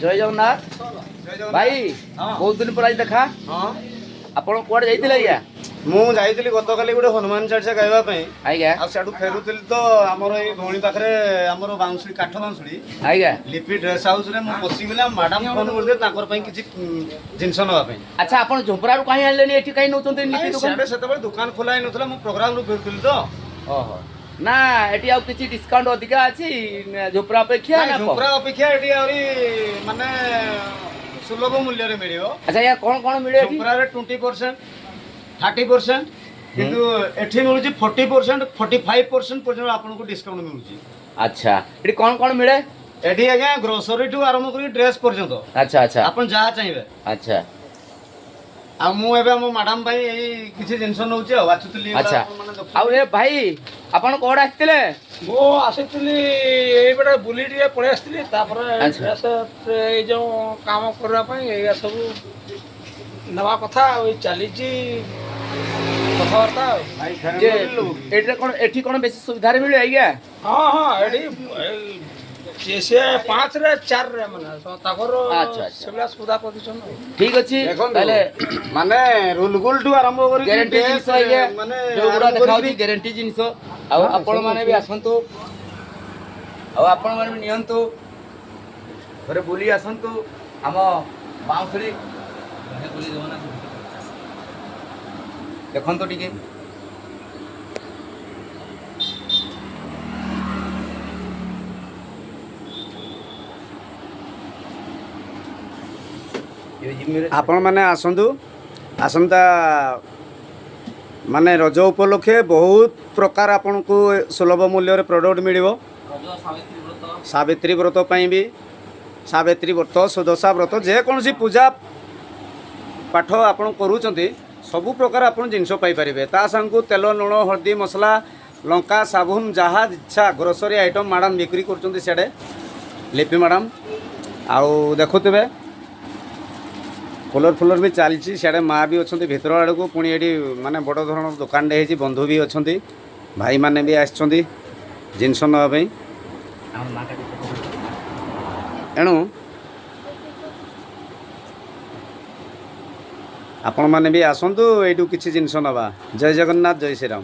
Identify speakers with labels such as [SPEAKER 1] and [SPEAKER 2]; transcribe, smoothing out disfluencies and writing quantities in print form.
[SPEAKER 1] जय जगन्नाथ भाई बहुत दिन पर आज देखा ଆପଣ କୁଆଡ଼େ ଯାଇଥିଲେ ଆଜ୍ଞା?
[SPEAKER 2] ମୁଁ ଯାଇଥିଲି ଗତକାଲି ଗୋଟେ ହନୁମାନ ଚାଳିଶା ଗାଇବା ପାଇଁ
[SPEAKER 1] ଆଜ୍ଞା
[SPEAKER 2] ଆଉ ସେଠୁ ଫେରୁଥିଲି ତ ଆମର ଏଇ ଭଉଣୀ ପାଖରେ ଆମର ବାଉଁଶୁଳି କାଠ ବାଉଁଶୁଳି
[SPEAKER 1] ଆଜ୍ଞା
[SPEAKER 2] ଲିପି ଡ୍ରେସ୍ ହାଉସ୍ରେ ମୁଁ ପଶିଗଲି ଆଉ ମ୍ୟାଡ଼ାମ ଫୋନ୍ କରିଥିଲେ ତାଙ୍କର ପାଇଁ କିଛି ଜିନିଷ ନେବା ପାଇଁ।
[SPEAKER 1] ଆଚ୍ଛା ଆପଣ ଝୋପଡ଼ାରୁ କାହିଁ ଆଣିଲେନି ଏଠି କାହିଁ ନେଉଛନ୍ତି ଲିପି ଦୋକାନ?
[SPEAKER 2] ସିଆଡ଼େ ସେତେବେଳେ ଦୋକାନ ଖୋଲା ହେଇନଥିଲା ମୁଁ ପ୍ରୋଗ୍ରାମରୁ ଫେରୁଥିଲି ତ।
[SPEAKER 1] ଓହୋ ନା ଏଠି ଆଉ କିଛି ଡିସକାଉଣ୍ଟ ଅଧିକା ଅଛି ଝୋପଡ଼ା ଅପେକ୍ଷା? ନା
[SPEAKER 2] ଝୋପଡ଼ା ଅପେକ୍ଷା ଏଠି ଆହୁରି ମାନେ ସୁଲଭ ମୂଲ୍ୟରେ ମିଳିବ।
[SPEAKER 1] ଆଚ୍ଛା ଆଜ୍ଞା କ'ଣ ମିଳେ ଏଠି?
[SPEAKER 2] ଝୋପଡ଼ାରେ 20%, 30%, କିନ୍ତୁ ଏଠି ମିଳୁଛି 40%, 45% ପର୍ଯ୍ୟନ୍ତ ଆପଣଙ୍କୁ ଡିସକାଉଣ୍ଟ ମିଳୁଛି।
[SPEAKER 1] ଆଚ୍ଛା ଏଠି କ'ଣ ମିଳେ?
[SPEAKER 2] ଏଠି ଆଜ୍ଞା ଗ୍ରୋସରୀଠୁ ଆରମ୍ଭ କରି ଡ୍ରେସ୍ ପର୍ଯ୍ୟନ୍ତ
[SPEAKER 1] ଆଚ୍ଛା ଆଚ୍ଛା
[SPEAKER 2] ଆପଣ ଯାହା ଚାହିଁବେ।
[SPEAKER 1] ଆଚ୍ଛା
[SPEAKER 2] ଆଉ ମୁଁ ଏବେ ଆମ ମ୍ୟାଡ଼ାମ ପାଇଁ ଏଇ କିଛି ଜିନିଷ ନେଉଛି ଆଉ ବାଛୁଥିଲି।
[SPEAKER 1] ଆଚ୍ଛା ଆଉ ଏ ଭାଇ ଆପଣ କୁଆଡ଼େ ଆସିଥିଲେ?
[SPEAKER 3] ମୁଁ ଆସିଥିଲି ଏଇପଟେ ବୁଲି ଟିକେ ପଳେଇ ଆସିଥିଲି ତାପରେ ଏଇ ଯେଉଁ କାମ କରିବା ପାଇଁ ଏଇଆ ସବୁ ନେବା କଥା ଆଉ ଏଇ ଚାଲିଛି କଥାବାର୍ତ୍ତା ଆଉ।
[SPEAKER 1] ଯେ ଏଠି କ'ଣ ବେଶୀ ସୁବିଧାରେ ମିଳେ ଆଜ୍ଞା?
[SPEAKER 3] ହଁ ଏଠି ସେ 5ରେ 4ରେ ମାନେ ତାଙ୍କର ସେଭଳିଆ ସୁବିଧା କରିଛନ୍ତି।
[SPEAKER 1] ଠିକ୍ ଅଛି
[SPEAKER 2] ତାହେଲେ ମାନେ ରୁଲଗୁଲଠୁ ଆରମ୍ଭ କରି
[SPEAKER 1] ଗ୍ୟାରେଣ୍ଟି ଜିନିଷ ଆଜ୍ଞା ଯୋଉଗୁଡ଼ା ଦେଖାଉଛି ଗ୍ୟାରେଣ୍ଟି ଜିନିଷ। ଆଉ ଆପଣମାନେ ବି ଆସନ୍ତୁ ଆଉ ଆପଣମାନେ ବି ନିଅନ୍ତୁ ଘରେ ବୁଲି ଆସନ୍ତୁ ଆମ ବାଉଁଶୁଳି ଦେଖନ୍ତୁ ଟିକେ।
[SPEAKER 2] ଆପଣମାନେ ଆସନ୍ତୁ। ଆସନ୍ତା ମାନେ ରଜ ଉପଲକ୍ଷେ ବହୁତ ପ୍ରକାର ଆପଣଙ୍କୁ ସୁଲଭ ମୂଲ୍ୟରେ ପ୍ରଡ଼କ୍ଟ ମିଳିବ। ସାବିତ୍ରୀ ବ୍ରତ ପାଇଁ ବି, ସାବିତ୍ରୀ ବ୍ରତ, ସୁଦଶା ବ୍ରତ, ଯେକୌଣସି ପୂଜା ପାଠ ଆପଣ କରୁଛନ୍ତି ସବୁ ପ୍ରକାର ଆପଣ ଜିନିଷ ପାଇପାରିବେ। ତା ସାଙ୍ଗକୁ ତେଲ, ଲୁଣ, ହଳଦୀ, ମସଲା, ଲଙ୍କା, ସାବୁନ ଯାହା ଇଚ୍ଛା ଗ୍ରୋସରୀ ଆଇଟମ୍ ମ୍ୟାଡ଼ାମ୍ ବିକ୍ରି କରୁଛନ୍ତି ସିଆଡ଼େ ଲିପି ମ୍ୟାଡ଼ାମ୍। ଆଉ ଦେଖୁଥିବେ କଲର୍ ଫୁଲର୍ ବି ଚାଲିଛି ସିଆଡ଼େ ମା' ବି ଅଛନ୍ତି ଭିତର ଆଡ଼କୁ। ପୁଣି ଏଠି ମାନେ ବଡ଼ ଧରଣର ଦୋକାନଟେ ହେଇଛି, ବନ୍ଧୁ ବି ଅଛନ୍ତି, ଭାଇମାନେ ବି ଆସିଛନ୍ତି ଜିନିଷ ନେବା ପାଇଁ। ଏଣୁ ଆପଣମାନେ ବି ଆସନ୍ତୁ ଏଇଠୁ କିଛି ଜିନିଷ ନେବା। ଜୟ ଜଗନ୍ନାଥ, ଜୟ ଶ୍ରୀରାମ।